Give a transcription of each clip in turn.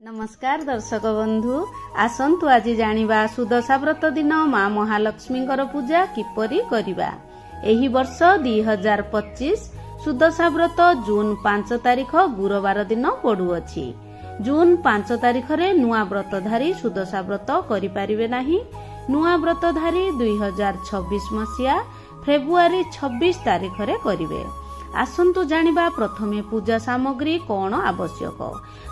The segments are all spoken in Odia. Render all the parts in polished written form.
नमस्कार दर्शक बंधु आसंतु आज जानिबा सुदशा व्रत दिन माँ महालक्ष्मींकर पूजा किपरि करिबा। एही वर्ष 2025 सुदशा व्रत जून 5 तारिख गुरुवार दिन पड़ुअछि। जून 5 तारिख रे नुआ व्रतधारी सुदशा व्रत करि पारिबे नाही। नुआ व्रतधारी 2026 मसिया फेब्रुआरी 26 तारिख रे करिवे। आसंतु जानिबा प्रथमे पूजा सामग्री कौन आवश्यक।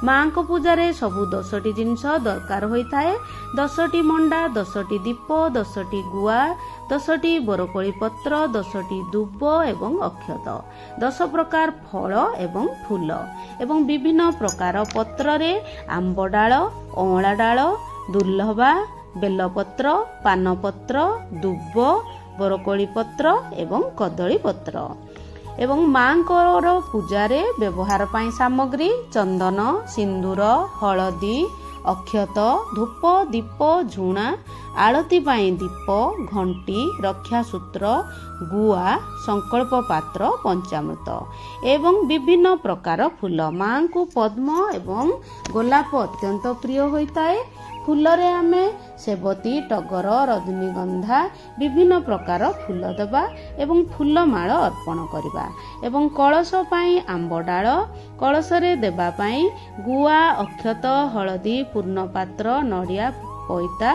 माँ को पूजारे सबु 10टी जिनिष दरकार होइथाए। 10टी मंडा, 10टी दीप, 10टी गुआ, 10टी बरकोली पत्र, 10टी दुब एवं अक्षत, 10 प्रकार फल एवं फूल एवं विभिन्न प्रकार पत्र रे आंब डाल, अँला डाल, दुर्लभा, बेलपत्र, पानपत्र, दुब, बरकोली पत्र एवं कदली पत्र एवं माँकर पूजारे व्यवहार पाई सामग्री चंदन, सिंदूर, हलदी, अक्षत, धूप, दीप, झुणा, आलती पाई दीप, घंटी, रक्षासूत्र, गुआ, संकल्प पात्र, पंचामृत एवं विभिन्न प्रकार फूल। माँ को पद्म एवं गोलाप अत्यंत प्रिय होइताए। फूलरे आमे सेबती, टगर, रजनीगंधा विभिन्न प्रकार फूल देबा एवं फूलमाळ अर्पण करिबा एवं कलश पाई आंब डाल, कलशरे देबा पाई गुआ, अक्षत, हलदी, पूर्ण पात्र, नड़िया, पइता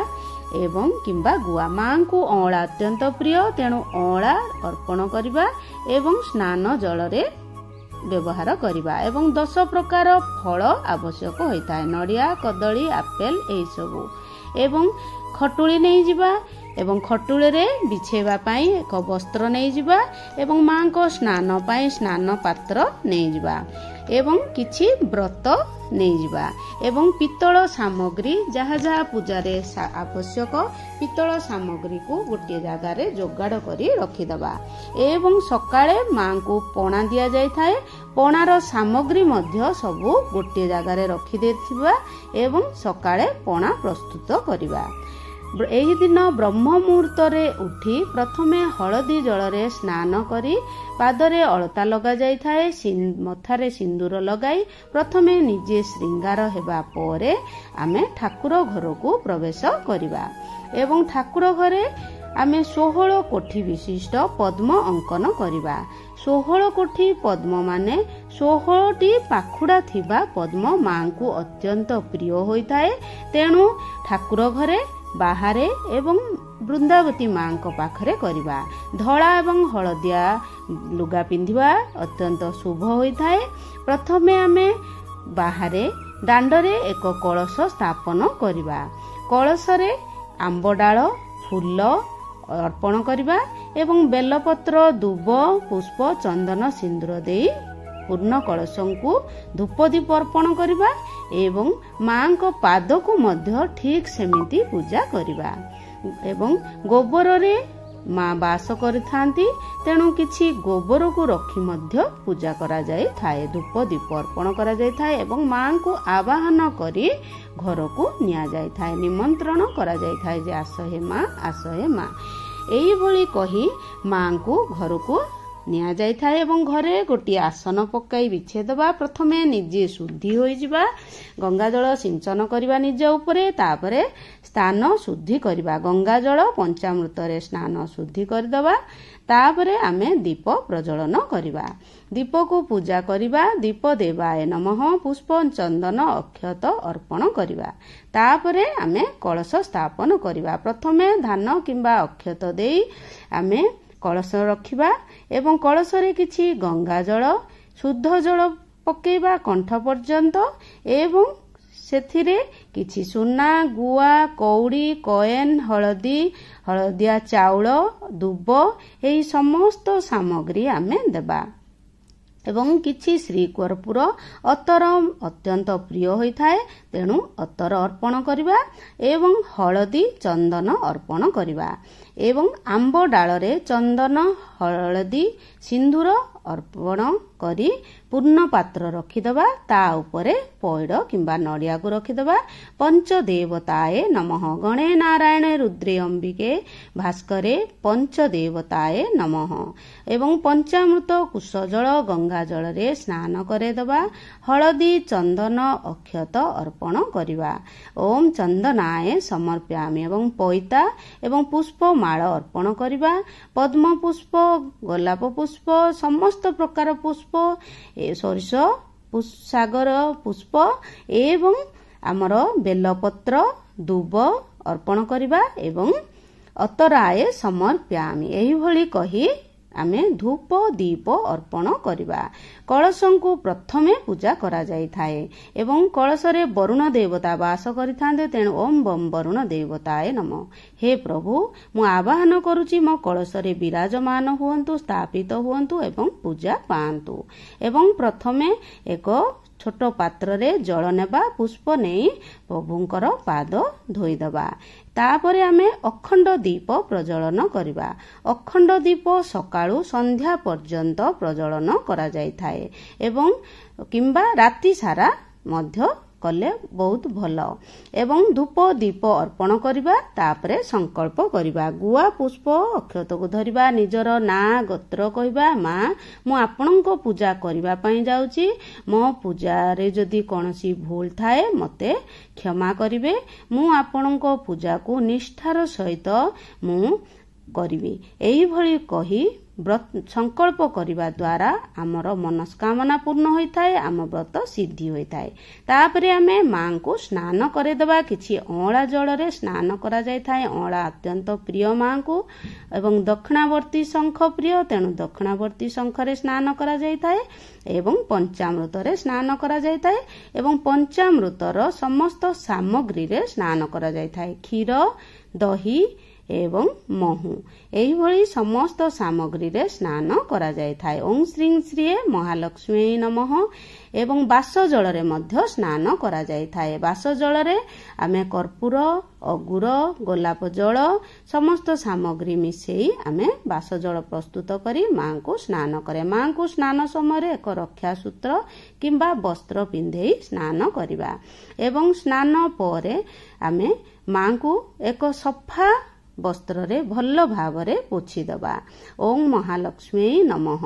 एवं किंबा गुआ। माँ को अँला अत्यंत प्रिय, तेणु अँला अर्पण करिबा एवं स्नान जलरे व्यवहार करिबा एवं 10 प्रकार फल आवश्यक होइताए। नड़िया, कदली, आपेल एई सबु एवं खटुली नहीं जिबा एवं खटुली रे बिछेबा पाई एक वस्त्र नहीं जिबा एवं माँ को स्नान पाई स्नान पात्र नहीं जिबा एवं किछि व्रत नहीं जिबा एवं पित्तल सामग्री जहा जहा पूजारे आवश्यक पित्तल सामग्री को गोटे जगह रे जोगाड़ करी रखिदबा एवं सकाळे माँ को पणा दिया जाय थाए। पणार सामग्री मध्य सबु गोटे जगह रे रखि देथिबा एवं सकाळे पणा प्रस्तुत करिबा। एही दिन ब्रह्म मुहूर्त रे उठी प्रथमे हलदी जलरे स्नान करी पादरे अलता लगा जाय थाए। मथारे सिंदूर लगाई प्रथमे निजे श्रृंगार हेबा परे आमे ठाकुर घर को प्रवेश करिबा एवं ठाकुर घरे आमे 16 कोठी विशिष्ट पद्म अंकन करिबा। 16 कोठी पद्म माने 16टी पाखुड़ा थिबा पद्म माँ को अत्यंत प्रिय होइताए। तेणु ठाकुर घरे बाहरे एवं वृंदावती माँ को पाखरे करिबा। धड़ा एवं हलदिया लुगा पिंधिबा अत्यंत शुभ होइताए। प्रथमे आमे बाहरे दांडरे एक कलश स्थापन करिबा। कलशरे आंब डाल, फूल अर्पण करिबा एवं बेलपत्र, दुब, पुष्प, चंदन, सिंदूर देई पूर्ण कलश को धूप दीप अर्पण करिबा एवं माँ को पाद को मध्य ठीक सेमिति पूजा करिबा एवं गोबर रे माँ वास करिथांती। तेणु किछि गोबर को रखी मध्य पूजा करा जाय थाए। धूप दीप अर्पण करा जाय थाए एवं माँ को आवाहन करी घर को निया जाय थाए। निमंत्रण करा जाय थाए जे आस हे माँ, आस हे माँ एई भली कही माँ को घर को निया जाय थाए एवं घरे गोटी आसन पकाई बिछेदबा। प्रथमे निजे शुद्धि होई जिबा, गंगा जल सिंचन करिबा निज उपरे, तापरे स्थान शुद्धि करिबा। गंगा जल पंचामृत रे स्नान शुद्धि करदबा। तापरे आमे दीप प्रज्वलन करिबा। दीप को पूजा करिबा। दीप देवाय नमः, पुष्प, चंदन, अक्षत अर्पण करिबा। तापरे आमे कलश स्थापन करिबा। प्रथमे धान किंबा अक्षत देई आमे कलश रखिबा एवं कलश रे किछि गंगा जल, शुद्ध जल पकेइबा कंठ पर्यंत एवं सेथिरे किछि सुना, गुआ, कौड़ी, कॉइन, हलदी, हलदिया चाउल, दुब एही समस्त सामग्री आमे देबा एवं किछि श्री कर्पूर, अतर अत्यंत प्रिय होइथाए। तेणु अतर अर्पण करिबा एवं हलदी, चंदन अर्पण करिबा एवं आंब डाल रे चंदन, हलदी, सिंदूर अर्पण करी पूर्ण पात्र रखिदबा ता उपरे पौड़ किंबा नड़िया को रखिदबा। पंचदेवताए नमः गणे नारायणे रुद्रे अंबिके भास्करे पंचदेवताए नमः। एवं पंचामृत कुश जल गंगा जल रे स्नान करेदबा। हलदी चंदन अक्षत अर्पण करिबा। ओम चंदनाए समर्प्यामि। एवं पैता एवं पुष्प माळ अर्पण करिबा। पद्म पुष्प गोलाप पुष्प समस्त प्रकार पुष्प सरिष सागर पुष्प एवं आमर बेलपत्र दुब अर्पण करिबा। एवं अतराए समर्प्यामि। एही भली कही आमे धूप दीप अर्पण करिबा। कलशंकु प्रथमे पूजा करा जाई थाए एवं कलशरे वरुण देवता वास करिथांदे। तेणु ओम बम वरुण देवताए नमः। हे प्रभु मु आवाहन करूची मो कलशरे विराजमान हुअन्तु स्थापित हुअन्तु एवं पूजा पाआन्तु। एवं प्रथमे एक छोट पात्र रे जल नेबा पुष्प नहीं प्रभुंकर पाद धोईदबा। तापरे आमे अखंड दीप प्रज्वलन करिबा। अखंड दीप सकाळु संध्या पर्यंत प्रज्वलन करा जाई थाए एवं किंबा राति सारा मध्य कले बहुत भल। एवं धूप दीप अर्पण करिबा। तापरे संकल्प करिबा। गुआ पुष्प अक्षत को धरिबा। निजर ना गोत्र कहिबा मां मु आपणको पूजा करिबा पई जाउची। मो पूजा रे जदी कोनोसी भूल थाए मते क्षमा करिवे। मु आपणको पूजा को निष्ठार सहित मु करिबी। एही भली कही संकल्प करिबा द्वारा आमर मनस्कामना पूर्ण होइथाए। आम व्रत सिद्धि होइथाए। तापरे आमे मां को स्नान करेदबा। किछि अँला जल रे स्नान करा जाय थाए। अँला अत्यंत प्रिय मां को एवं दक्षिणावर्ती शंख प्रिय। तेणु दक्षिणावर्ती शंख रे स्नान करा जाय थाए एवं पंचामृत रे स्नान करा जाय थाए एवं पंचामृतर समस्त सामग्री रे स्नान करा जाय थाए। क्षीर दही एवं महू एही भली समस्त सामग्री रे स्नान करा जाय थाए। ओम श्री श्री महालक्ष्मी नमः। एवं बास जल रे मध्य स्नान करा जाय थाए। बास जल रे आमे कर्पूर अगुर गोलाप जल समस्त सामग्री मिसेई आमे बास जल प्रस्तुत करी मां को स्नान करे। मां को स्नान समय एक रक्षा सूत्र किंबा वस्त्र पिंधेई स्नान करिबा। एवं स्नान परे आमे मां को एक सफा वस्त्र रे भल भावरे पोछि दबा। ओम महालक्ष्मी नमः।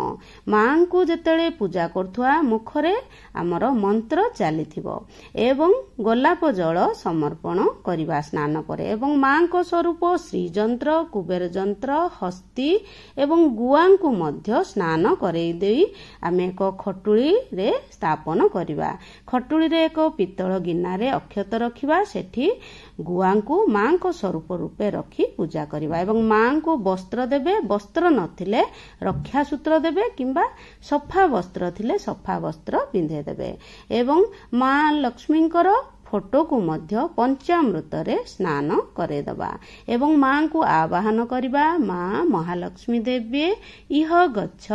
मां को जेतेले पूजा करथुआ मुखरे आमर मंत्र चालिथिबो एवं गोलाप जल समर्पण करिबा स्नान परे। एवं मां को स्वरूप श्री जंत्र कुबेर जंत्र हस्ती एवं गुआ को मध्य स्नान करई देई आमे एक खटुली रे स्थापन करिबा। खटुली रे एक पितल गिन्ना रे अक्षत रखिबा। सेठी गुआ को मां को स्वरूप रूपे रखी पूजा करिबा। एवं मां को वस्त्र देबे। वस्त्र नथिले रक्षा सूत्र देबे किंबा सफा वस्त्र थिले सफा वस्त्र पिंधे देबे। एवं मां लक्ष्मींकर फोटो को मध्य पंचामृत रे स्नान करेदबा। एवं मां को आवाहन करिबा। मां महालक्ष्मी देवी इह गच्छ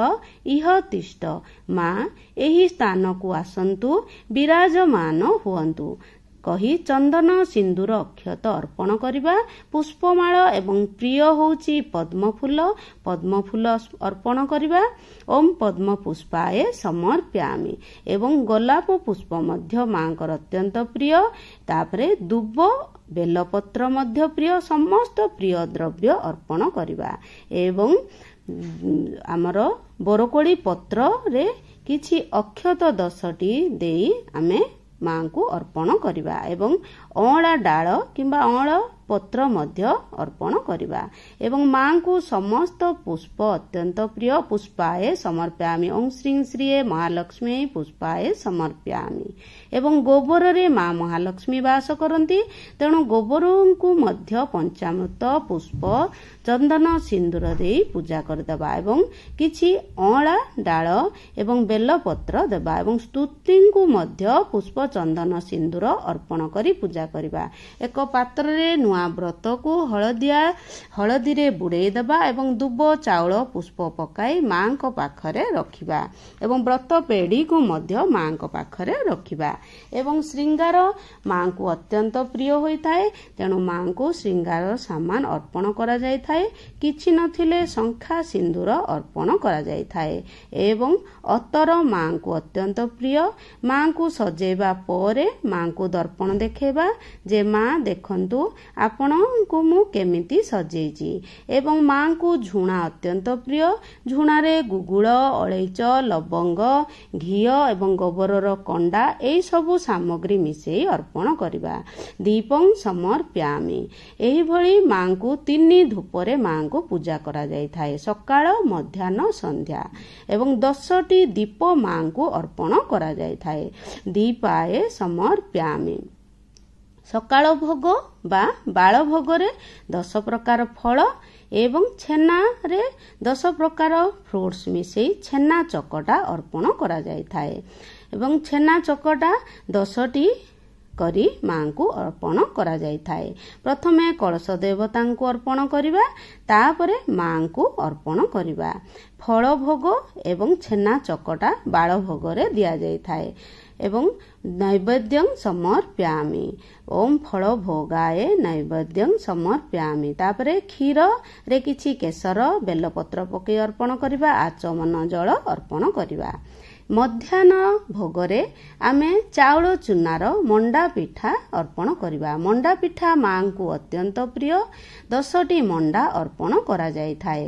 इह तिष्ठ। मां एही स्थान को आसंतु विराजमान हुअन्तु कही चंदन सिंदूर अक्षत अर्पण करिबा। पुष्पमाळ एवं प्रिय होउची पद्म फूल अर्पण करिबा। ओम पद्म पुष्पाए समर्प्यामि। एवं गोलाप पुष्प मध्य मांकर अत्यंत प्रिय। तापरे दुब बेलपत्र मध्य प्रिय। समस्त प्रिय द्रव्य अर्पण करिबा। एवं आमर बरकोड़ी पत्र रे किछि अक्षत 10टी देई आमे मां को अर्पण करिबा। एवं अँला डाल किंबा अँला पत्र मध्य अर्पण करिबा। एवं मां को समस्त पुष्प अत्यंत प्रिय। पुष्पाए समर्प्यामि। ओम श्री श्री महालक्ष्मी पुष्पाए समर्प्यामि। एवं गोबर रे मां महालक्ष्मी वास करती। तेणु गोबर को मध्य पंचामृत पुष्प चंदन सिंदूर दे पूजा करदेबा। एवं किछि अँला डाल एवं बेलपत्र देबा। एवं स्तुति को मध्य पुष्प चंदन सिंदूर अर्पण करी पूजा करिबा। एक पात्र रे नुआ ନୂଆ ବ୍ରତକୁ ହଳଦୀରେ ବୁଡ଼େଇ ଦେବା ଏବଂ ଦୁବ ଚାଉଳ ପୁଷ୍ପ ପକାଇ ମାଙ୍କ ପାଖରେ ରଖିବା ଏବଂ ବ୍ରତ ପେଡ଼ିକୁ ମଧ୍ୟ ମାଙ୍କ ପାଖରେ ରଖିବା ଏବଂ ଶ୍ରୀଙ୍ଗାର ମାଙ୍କୁ ଅତ୍ୟନ୍ତ ପ୍ରିୟ ହୋଇଥାଏ। ତେଣୁ ମାଙ୍କୁ ଶ୍ରୀଙ୍ଗାର ସାମାନ ଅର୍ପଣ କରାଯାଇଥାଏ। କିଛି ନଥିଲେ ଶଙ୍ଖା ସିନ୍ଦୁର ଅର୍ପଣ କରାଯାଇଥାଏ ଏବଂ ଅତର ମାଙ୍କୁ ଅତ୍ୟନ୍ତ ପ୍ରିୟ। ମାଙ୍କୁ ସଜେଇବା ପରେ ମାଙ୍କୁ ଦର୍ପଣ ଦେଖେଇବା ଯେ ମା ଦେଖନ୍ତୁ ଆପଣଙ୍କୁ ମୁଁ କେମିତି ସଜେଇଛି ଏବଂ ମାଙ୍କୁ ଝୁଣା ଅତ୍ୟନ୍ତ ପ୍ରିୟ। ଝୁଣାରେ ଗୁଗୁଳ, ଅଳେଇଚ, ଲବଙ୍ଗ, ଘିଅ ଏବଂ ଗୋବରର କଣ୍ଡା ଏହିସବୁ ସାମଗ୍ରୀ ମିଶାଇ ଅର୍ପଣ କରିବା। ଦୀପଂ ସମର୍ପୟାମି। ଏହିଭଳି ମାଙ୍କୁ 3 ଧୂପରେ ମାଙ୍କୁ ପୂଜା କରାଯାଇଥାଏ, ସକାଳ, ମଧ୍ୟାହ୍ନ, ସନ୍ଧ୍ୟା ଏବଂ 10ଟି ଦୀପ ମାଙ୍କୁ ଅର୍ପଣ କରାଯାଇଥାଏ। ଦୀପାଏ ସମର୍ପୟାମି। ସକାଳ ଭୋଗ ବା ବାଳ ଭୋଗରେ 10 ପ୍ରକାର ଫଳ ଏବଂ ଛେନାରେ 10 ପ୍ରକାର ଫ୍ରୁଟ୍ସ ମିଶାଇ ଛେନା ଚକଟା ଅର୍ପଣ କରାଯାଇଥାଏ ଏବଂ ଛେନା ଚକଟା 10ଟି କରି ମାଙ୍କୁ ଅର୍ପଣ କରାଯାଇଥାଏ। ପ୍ରଥମେ କଳସ ଦେବତାଙ୍କୁ ଅର୍ପଣ କରିବା, ତାପରେ ମାଙ୍କୁ ଅର୍ପଣ କରିବା। ଫଳ ଭୋଗ ଏବଂ ଛେନା ଚକଟା ବାଳ ଭୋଗରେ ଦିଆଯାଇଥାଏ ଏବଂ ନୈବେଦ୍ୟଂ ସମର୍ପୟାମି। ଓಂ ଫଳ ଭୋଗାଏ ନୈବେଦ୍ୟଂ ସମର୍ପୟାମି। ତାପରେ କ୍ଷୀରରେ କିଛି କେଶର, ବେଲପତ୍ର ପକାଇ ଅର୍ପଣ କରିବା, ଆଚମନ ଜଳ ଅର୍ପଣ କରିବା। ମଧ୍ୟାହ୍ନ ଭୋଗରେ ଆମେ ଚାଉଳ ଚୂନାର ମଣ୍ଡା ପିଠା ଅର୍ପଣ କରିବା। ମଣ୍ଡା ପିଠା ମାଙ୍କୁ ଅତ୍ୟନ୍ତ ପ୍ରିୟ। 10ଟି ମଣ୍ଡା ଅର୍ପଣ କରାଯାଇଥାଏ।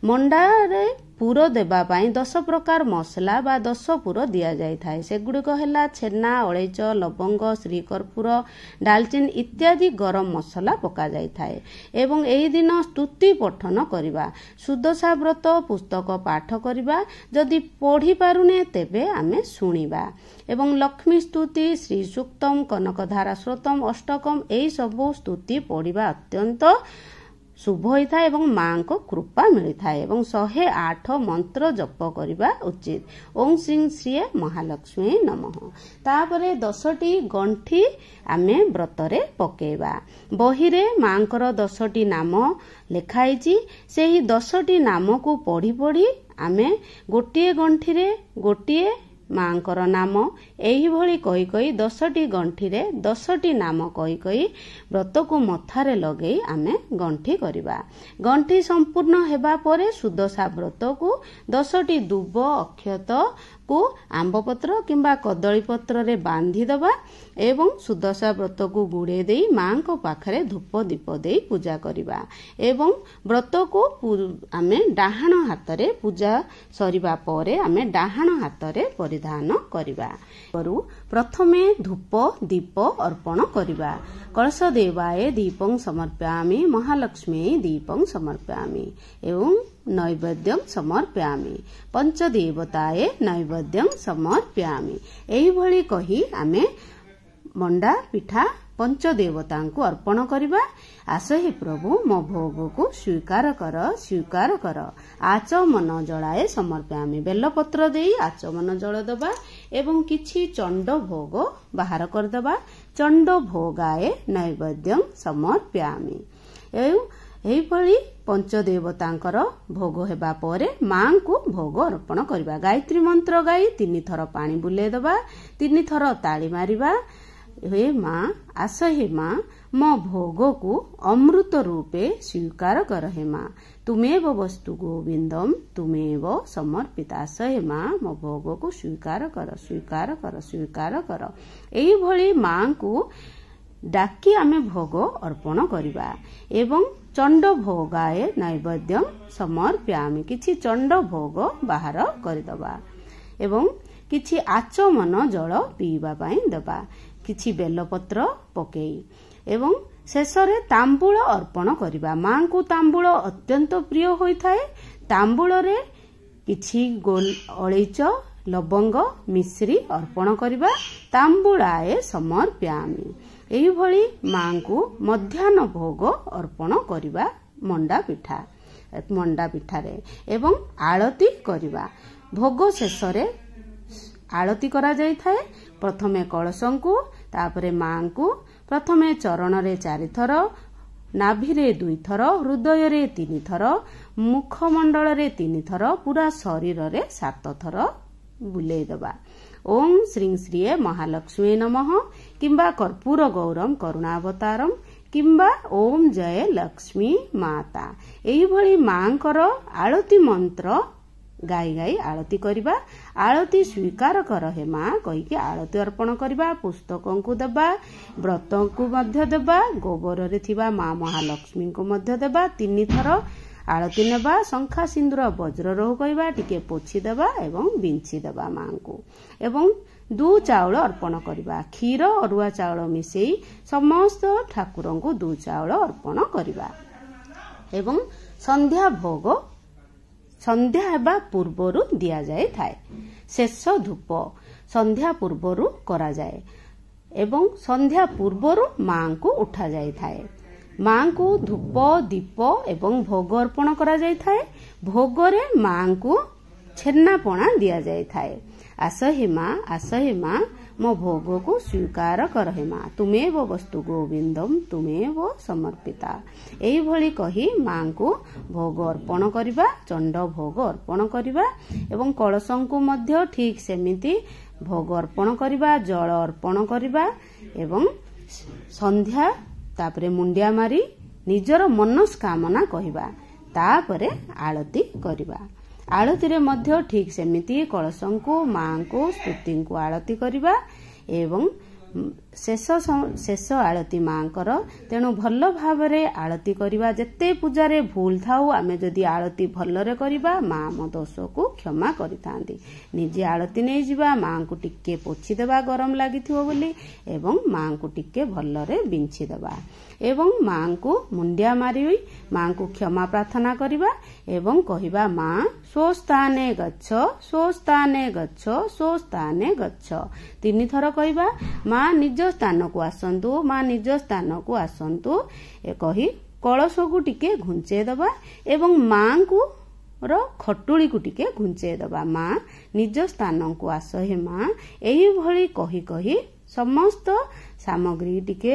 ମଣ୍ଡାରେ ପୁର ଦେବା ପାଇଁ 10 ପ୍ରକାର ମସଲା ବା 10 ପୁର ଦିଆଯାଇଥାଏ। ସେଗୁଡ଼ିକ ହେଲା ଛେନା, ଅଳେଇଚ, ଲବଙ୍ଗ, ଶ୍ରୀକର୍ପୂର, ଡାଲଚିନି ଇତ୍ୟାଦି ଗରମ ମସଲା ପକାଯାଇଥାଏ ଏବଂ ଏହି ଦିନ ସ୍ତୁତି ପଠନ କରିବା, ସୁଦଶା ବ୍ରତ ପୁସ୍ତକ ପାଠ କରିବା। ଯଦି ପଢ଼ିପାରୁନେ ତେବେ ଆମେ ଶୁଣିବା ଏବଂ ଲକ୍ଷ୍ମୀ ସ୍ତୁତି, ଶ୍ରୀ ସୂକ୍ତମ, କନକଧାରା ସ୍ରୋତମ, ଅଷ୍ଟକମ ଏହିସବୁ ସ୍ତୁତି ପଢ଼ିବା ଅତ୍ୟନ୍ତ ଶୁଭ ହୋଇଥାଏ ଏବଂ ମାଙ୍କ କୃପା ମିଳିଥାଏ ଏବଂ 108 ମନ୍ତ୍ର ଜପ କରିବା ଉଚିତ। ଓಂ ଶ୍ରୀ ଶ୍ରୀ ମହାଲକ୍ଷ୍ମୀ ନମଃ। ତାପରେ 10ଟି ଗଣ୍ଠି ଆମେ ବ୍ରତରେ ପକେଇବା। ବହିରେ ମାଙ୍କର 10ଟି ନାମ ଲେଖାଇଛି। ସେହି 10ଟି ନାମକୁ ପଢ଼ି ପଢ଼ି ଆମେ ଗୋଟିଏ ଗଣ୍ଠିରେ ଗୋଟିଏ ମାଙ୍କର ନାମ ଏହିଭଳି କହି କହି 10ଟି ଗଣ୍ଠିରେ 10ଟି ନାମ କହି କହି ବ୍ରତକୁ ମଥାରେ ଲଗେଇ ଆମେ ଗଣ୍ଠି କରିବା। ଗଣ୍ଠି ସମ୍ପୂର୍ଣ୍ଣ ହେବା ପରେ ସୁଦଶା ବ୍ରତକୁ 10ଟି ଦୁବ ଅକ୍ଷତକୁ ଆମ୍ବପତ୍ର କିମ୍ବା କଦଳୀ ପତ୍ରରେ ବାନ୍ଧିଦେବା ଏବଂ ସୁଦଶା ବ୍ରତକୁ ଗୁଡ଼େଇ ଦେଇ ମାଙ୍କ ପାଖରେ ଧୂପ ଦୀପ ଦେଇ ପୂଜା କରିବା ଏବଂ ବ୍ରତକୁ ଆମେ ଡାହାଣ ହାତରେ ପୂଜା ସରିବା ପରେ ଆମେ ଡାହାଣ ହାତରେ ପରିଧାନ କରିବା। ପ୍ରଥମେ ଧୂପ ଦୀପ ଅର୍ପଣ କରିବା। କଳସ ଦେବାଏ ଦୀପଂ ସମର୍ପୟାମି, ମହାଲକ୍ଷ୍ମୀ ଦୀପଂ ସମର୍ପୟାମି ଏବଂ ନୈବେଦ୍ୟଂ ସମର୍ପୟାମି, ପଞ୍ଚଦେବତାଏ ନୈବେଦ୍ୟଂ ସମର୍ପୟାମି। ଏହିଭଳି କହି ଆମେ ମଣ୍ଡା ପିଠା ପଞ୍ଚଦେବତାଙ୍କୁ ଅର୍ପଣ କରିବା। ଆସ ହେ ପ୍ରଭୁ ମୋ ଭୋଗକୁ ସ୍ୱୀକାର କର। ଆଚମନ ଜଳାଏ ସମର୍ପୟାମି। ବେଲପତ୍ର ଦେଇ ଆଚମନ ଜଳ ଦେବା ଏବଂ କିଛି ଚଣ୍ଡ ଭୋଗ ବାହାର କରିଦେବା। ଚଣ୍ଡ ଭୋଗାଏ ନୈବେଦ୍ୟଂ ସମର୍ପୟାମି। ଏହିଭଳି ପଞ୍ଚଦେବତାଙ୍କର ଭୋଗ ହେବା ପରେ ମାଙ୍କୁ ଭୋଗ ଅର୍ପଣ କରିବା। ଗାୟତ୍ରୀ ମନ୍ତ୍ର ଗାଇ 3 ଥର ପାଣି ବୁଲେଇ ଦେବା, 3 ଥର ତାଳି ମାରିବା। हे ମା, ଆସ हे ମା, ମୋ ଭୋଗକୁ ଅମୃତ ରୂପେ ସ୍ୱୀକାର କର। हे ମା, ତୁମେବ ବସ୍ତୁ ଗୋବିନ୍ଦମ ତୁମେବ ସମର୍ପିତା। ଆସ हे ମା, ମୋ ଭୋଗକୁ ସ୍ୱୀକାର କର। ଏହିଭଳି ମାଙ୍କୁ ଡାକି ଆମେ ଭୋଗ ଅର୍ପଣ କରିବା ଏବଂ ଚଣ୍ଡ ଭୋଗାଏ ନୈବେଦ୍ୟଂ ସମର୍ପୟାମି। କିଛି ଚଣ୍ଡ ଭୋଗ ବାହାର କରିଦେବା ଏବଂ କିଛି ଆଚମନ ଜଳ ପିଇବା ପାଇଁ ଦେବା, କିଛି ବେଲପତ୍ର ପକେଇ ଏବଂ ଶେଷରେ ତାମ୍ବୁଳ ଅର୍ପଣ କରିବା। ମାଙ୍କୁ ତାମ୍ବୁଳ ଅତ୍ୟନ୍ତ ପ୍ରିୟ ହୋଇଥାଏ। ତାମ୍ବୁଳରେ କିଛି ଅଳେଇଚ, ଲବଙ୍ଗ, ମିଶ୍ରି ଅର୍ପଣ କରିବା। ତାମ୍ବୁଳାଏ ସମର୍ପୟାମି। ଏହିଭଳି ମାଙ୍କୁ ମଧ୍ୟାହ୍ନ ଭୋଗ ଅର୍ପଣ କରିବା ମଣ୍ଡା ପିଠାରେ ଏବଂ ଆଳତି କରିବା। ଭୋଗ ଶେଷରେ ଆଳତି କରାଯାଇଥାଏ। ପ୍ରଥମେ କଳସଙ୍କୁ, ତାପରେ ମାଙ୍କୁ ପ୍ରଥମେ ଚରଣରେ 4 ଥର, ନାଭିରେ 2 ଥର, ହୃଦୟରେ 3 ଥର, ମୁଖମଣ୍ଡଳରେ 3 ଥର, ପୁରା ଶରୀରରେ 7 ଥର ବୁଲେଇଦେବା। ଓಂ ଶ୍ରୀ ଶ୍ରୀ ମହାଲକ୍ଷ୍ମୀ ନମଃ କିମ୍ବା କର୍ପୂର ଗୌରମ କରୁଣାବତାରମ୍ କିମ୍ବା ଓಂ ଜୟ ଲକ୍ଷ୍ମୀ ମାତା। ଏହିଭଳି ମାଙ୍କର ଆଳତୀ ମନ୍ତ୍ର ଗାଇ ଗାଇ ଆଳତୀ କରିବା। ଆଳତୀ ସ୍ୱୀକାର କର ହେ ମା କହିକି ଆଳତୀ ଅର୍ପଣ କରିବା। ପୁସ୍ତକଙ୍କୁ ଦେବା, ବ୍ରତଙ୍କୁ ମଧ୍ୟ ଦେବା, ଗୋବରରେ ଥିବା ମା ମହାଲକ୍ଷ୍ମୀଙ୍କୁ ମଧ୍ୟ ଦେବା। 3 ଥର ଆଳତୀ ନେବା, ଶଙ୍ଖା ସିନ୍ଦୁର ବଜ୍ରରୋହ କହିବା, ଟିକେ ପୋଛିଦେବା ଏବଂ ବିଞ୍ଚି ଦେବା ମାଙ୍କୁ। ଏବଂ 2 ଚାଉଳ ଅର୍ପଣ କରିବା। କ୍ଷୀର ଅରୁଆ ଚାଉଳ ମିଶେଇ ସମସ୍ତ ଠାକୁରଙ୍କୁ 2 ଚାଉଳ ଅର୍ପଣ କରିବା। ଏବଂ ସନ୍ଧ୍ୟା ଭୋଗ ସନ୍ଧ୍ୟା ହେବା ପୂର୍ବରୁ ଦିଆଯାଇଥାଏ। ଶେଷ ଧୂପ ସନ୍ଧ୍ୟା ପୂର୍ବରୁ କରାଯାଏ ଏବଂ ସନ୍ଧ୍ୟା ପୂର୍ବରୁ ମାଙ୍କୁ ଉଠାଯାଇଥାଏ। ମାଙ୍କୁ ଧୂପ ଦୀପ ଏବଂ ଭୋଗ ଅର୍ପଣ କରାଯାଇଥାଏ। ଭୋଗରେ ମାଙ୍କୁ ଛେନାପଣା ଦିଆଯାଇଥାଏ। ଆସ ହେ ମା ମୋ ଭୋଗକୁ ସ୍ୱୀକାର କର ହେ ମା, ତୁମେବ ବସ୍ତୁ ଗୋବିନ୍ଦମ୍ ତୁମେବ ସମର୍ପିତା। ଏହିଭଳି କହି ମାଙ୍କୁ ଭୋଗ ଅର୍ପଣ କରିବା, ଚଣ୍ଡ ଭୋଗ ଅର୍ପଣ କରିବା ଏବଂ କଳସଙ୍କୁ ମଧ୍ୟ ଠିକ୍ ସେମିତି ଭୋଗ ଅର୍ପଣ କରିବା, ଜଳ ଅର୍ପଣ କରିବା ଏବଂ ସନ୍ଧ୍ୟା ତାପରେ ମୁଣ୍ଡିଆ ମାରି ନିଜର ମନସ୍କାମନା କହିବା। ତାପରେ ଆଳତୀ କରିବା। ଆଳତୀରେ ମଧ୍ୟ ଠିକ୍ ସେମିତି କଳସଙ୍କୁ ମାଙ୍କୁ ସ୍ତୁତିଙ୍କୁ ଆଳତୀ କରିବା ଏବଂ ଶେଷ ଆଳତୀ ମାଙ୍କର। ତେଣୁ ଭଲ ଭାବରେ ଆଳତୀ କରିବା। ଯେତେ ପୂଜାରେ ଭୁଲ ଥାଉ ଆମେ ଯଦି ଆଳତୀ ଭଲରେ କରିବା ମା ଆମ ଦୋଷକୁ କ୍ଷମା କରିଥାନ୍ତି। ନିଜେ ଆଳତୀ ନେଇଯିବା, ମାଙ୍କୁ ଟିକେ ପୋଛିଦେବା ଗରମ ଲାଗିଥିବ ବୋଲି ଏବଂ ମାଙ୍କୁ ଟିକେ ଭଲରେ ବିଞ୍ଚିଦେବା ଏବଂ ମାଙ୍କୁ ମୁଣ୍ଡିଆ ମାରି ମାଙ୍କୁ କ୍ଷମା ପ୍ରାର୍ଥନା କରିବା ଏବଂ କହିବା ମା ସ୍ୱସ୍ଥାନେ ଗଚ୍ଛ ସ୍ୱସ୍ଥାନେ ଗଚ୍ଛ ସ୍ୱସ୍ଥାନେ ଗଚ୍ଛ। 3 ଥର କହିବା। ମା ନିଜ ସ୍ଥାନକୁ ଆସନ୍ତୁ, ମା ନିଜ ସ୍ଥାନକୁ ଆସନ୍ତୁ କହି କଳସକୁ ଟିକେ ଘୁଞ୍ଚେଇ ଦେବା ଏବଂ ମାଙ୍କୁ ଖଟୁଳିକୁ ଟିକେ ଘୁଞ୍ଚେଇ ଦେବା। ମା ନିଜ ସ୍ଥାନକୁ ଆସ ହେ ମା। ଏହିଭଳି କହି କହି ସମସ୍ତ ସାମଗ୍ରୀ ଟିକେ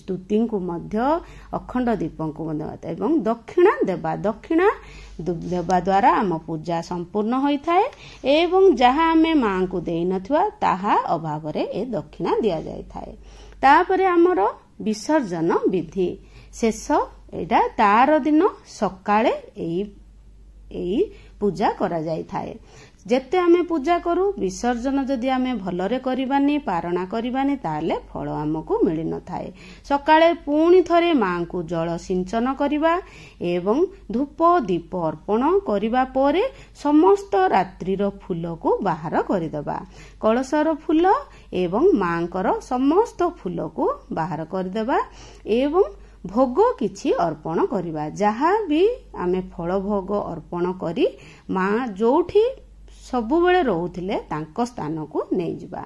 ସ୍ତୁତିଙ୍କୁ ମଧ୍ୟ ଅଖଣ୍ଡ ଦୀପଙ୍କୁ ମଧ୍ୟ ଏବଂ ଦକ୍ଷିଣା ଦେବା। ଦକ୍ଷିଣା ଦେବା ଦ୍ୱାରା ଆମ ପୂଜା ସମ୍ପୂର୍ଣ୍ଣ ହୋଇଥାଏ ଏବଂ ଯାହା ଆମେ ମାଙ୍କୁ ଦେଇନଥିବା ତାହା ଅଭାବରେ ଏ ଦକ୍ଷିଣା ଦିଆଯାଇଥାଏ। ତାପରେ ଆମର ବିସର୍ଜନ ବିଧି ଶେଷ। ଏଇଟା ତାର ଦିନ ସକାଳେ ଏଇ ପୂଜା କରାଯାଇଥାଏ। ଯେତେ ଆମେ ପୂଜା କରୁ ବିସର୍ଜନ ଯଦି ଆମେ ଭଲରେ କରିବାନି, ପାରଣା କରିବାନି, ତାହେଲେ ଫଳ ଆମକୁ ମିଳିନଥାଏ। ସକାଳେ ପୁଣି ଥରେ ମାଙ୍କୁ ଜଳ ସିଞ୍ଚନ କରିବା ଏବଂ ଧୂପ ଦୀପ ଅର୍ପଣ କରିବା ପରେ ସମସ୍ତ ରାତ୍ରିର ଫୁଲକୁ ବାହାର କରିଦେବା। କଳସର ଫୁଲ ଏବଂ ମାଙ୍କର ସମସ୍ତ ଫୁଲକୁ ବାହାର କରିଦେବା ଏବଂ ଭୋଗ କିଛି ଅର୍ପଣ କରିବା। ଯାହା ବି ଆମେ ଫଳ ଭୋଗ ଅର୍ପଣ କରି ମା ଯୋଉଠି ସବୁବେଳେ ରହୁଥିଲେ ତାଙ୍କ ସ୍ଥାନକୁ ନେଇଯିବା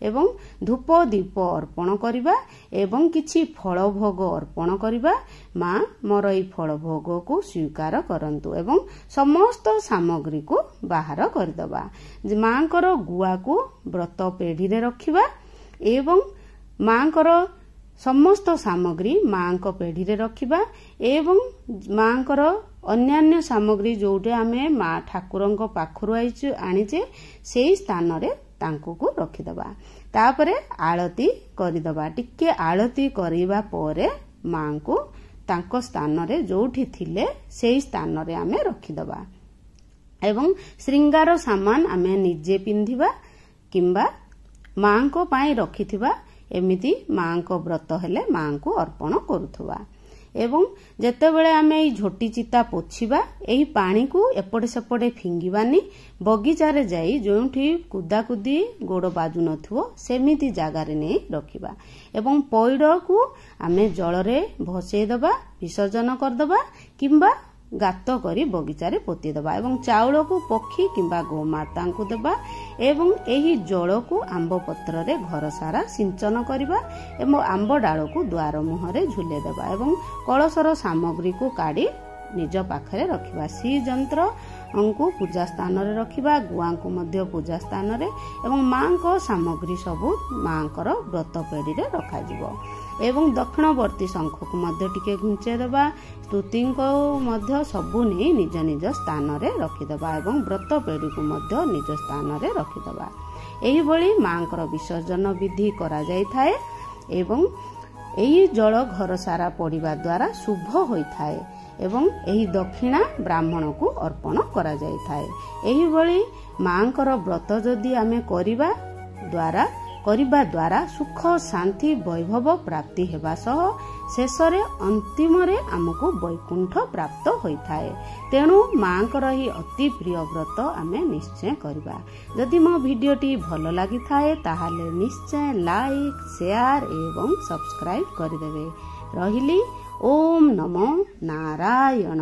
ଏବଂ ଧୂପ ଦୀପ ଅର୍ପଣ କରିବା ଏବଂ କିଛି ଫଳ ଭୋଗ ଅର୍ପଣ କରିବା। ମା ମୋର ଏହି ଫଳ ଭୋଗକୁ ସ୍ୱୀକାର କରନ୍ତୁ ଏବଂ ସମସ୍ତ ସାମଗ୍ରୀକୁ ବାହାର କରିଦେବା। ମାଙ୍କର ଗୁଆକୁ ବ୍ରତ ପେଢିରେ ରଖିବା ଏବଂ ମାଙ୍କର ସମସ୍ତ ସାମଗ୍ରୀ ମାଙ୍କ ପେଢିରେ ରଖିବା ଏବଂ ମାଙ୍କର ଅନ୍ୟାନ୍ୟ ସାମଗ୍ରୀ ଯୋଉଟା ଆମେ ମା ଠାକୁରଙ୍କ ପାଖରୁ ଆଣିଛେ ସେଇ ସ୍ଥାନରେ ତାଙ୍କୁ ରଖିଦେବା। ତାପରେ ଆଳତୀ କରିଦେବା। ଟିକେ ଆଳତୀ କରିବା ପରେ ମାଙ୍କୁ ତାଙ୍କ ସ୍ଥାନରେ ଯୋଉଠି ଥିଲେ ସେଇ ସ୍ଥାନରେ ଆମେ ରଖିଦେବା ଏବଂ ଶ୍ରୀଙ୍ଗାର ସାମାନ ଆମେ ନିଜେ ପିନ୍ଧିବା କିମ୍ବା ମାଙ୍କ ପାଇଁ ରଖିଥିବା ଏମିତି ମାଙ୍କ ବ୍ରତ ହେଲେ ମାଙ୍କୁ ଅର୍ପଣ କରୁଥିବା ଏବଂ ଯେତେବେଳେ ଆମେ ଏଇ ଝୋଟି ଚିତା ପୋଛିବା ଏହି ପାଣିକୁ ଏପଟେ ସେପଟେ ଫିଙ୍ଗିବାନି। ବଗିଚାରେ ଯାଇ ଯେଉଁଠି କୁଦାକୁଦି ଗୋଡ଼ ବାଜୁନଥିବ ସେମିତି ଜାଗାରେ ନେଇ ରଖିବା ଏବଂ ପଇଡ଼କୁ ଆମେ ଜଳରେ ଭସେଇଦେବା, ବିସର୍ଜନ କରିଦେବା କିମ୍ବା ଗାତ କରି ବଗିଚାରେ ପୋତିଦେବା ଏବଂ ଚାଉଳକୁ ପକ୍ଷୀ କିମ୍ବା ଗୋମାତାଙ୍କୁ ଦେବା ଏବଂ ଏହି ଜଳକୁ ଆମ୍ବ ପତ୍ରରେ ଘର ସାରା ସିଞ୍ଚନ କରିବା ଏବଂ ଆମ୍ବ ଡାଳକୁ ଦ୍ୱାର ମୁହଁରେ ଝୁଲେଇ ଦେବା ଏବଂ କଳସର ସାମଗ୍ରୀକୁ କାଢି ନିଜ ପାଖରେ ରଖିବା। ଶ୍ରୀଯନ୍ତ୍ରଙ୍କୁ ପୂଜା ସ୍ଥାନରେ ରଖିବା, ଗୁଆଙ୍କୁ ମଧ୍ୟ ପୂଜା ସ୍ଥାନରେ ଏବଂ ମାଙ୍କ ସାମଗ୍ରୀ ସବୁ ମାଙ୍କର ବ୍ରତ ପେଢିରେ ରଖାଯିବ ଏବଂ ଦକ୍ଷିଣବର୍ତ୍ତୀ ଶଙ୍ଖକୁ ମଧ୍ୟ ଟିକେ ଘୁଞ୍ଚେଇ ଦେବା। ସ୍ତୁତିଙ୍କୁ ମଧ୍ୟ ସବୁ ନେଇ ନିଜ ନିଜ ସ୍ଥାନରେ ରଖିଦେବା ଏବଂ ବ୍ରତ ପେଡ଼ିକୁ ମଧ୍ୟ ନିଜ ସ୍ଥାନରେ ରଖିଦେବା। ଏହିଭଳି ମାଙ୍କର ବିସର୍ଜନ ବିଧି କରାଯାଇଥାଏ ଏବଂ ଏହି ଜଳ ଘର ସାରା ପଡ଼ିବା ଦ୍ୱାରା ଶୁଭ ହୋଇଥାଏ ଏବଂ ଏହି ଦକ୍ଷିଣା ବ୍ରାହ୍ମଣକୁ ଅର୍ପଣ କରାଯାଇଥାଏ। ଏହିଭଳି ମାଙ୍କର ବ୍ରତ ଯଦି ଆମେ କରିବା ଦ୍ୱାରା ସୁଖ ଶାନ୍ତି ବୈଭବ ପ୍ରାପ୍ତି ହେବା ସହ ଶେଷରେ ଅନ୍ତିମରେ ଆମକୁ ବୈକୁଣ୍ଠ ପ୍ରାପ୍ତ ହୋଇଥାଏ। ତେଣୁ ମାଙ୍କର ଏହି ଅତି ପ୍ରିୟ ବ୍ରତ ଆମେ ନିଶ୍ଚୟ କରିବା। ଯଦି ମୋ ଭିଡ଼ିଓଟି ଭଲ ଲାଗିଥାଏ ତାହେଲେ ନିଶ୍ଚୟ ଲାଇକ୍, ସେୟାର ଏବଂ ସବସ୍କ୍ରାଇବ୍ କରିଦେବେ। ରହିଲି। ଓମ୍ ନମୋ ନାରାୟଣ।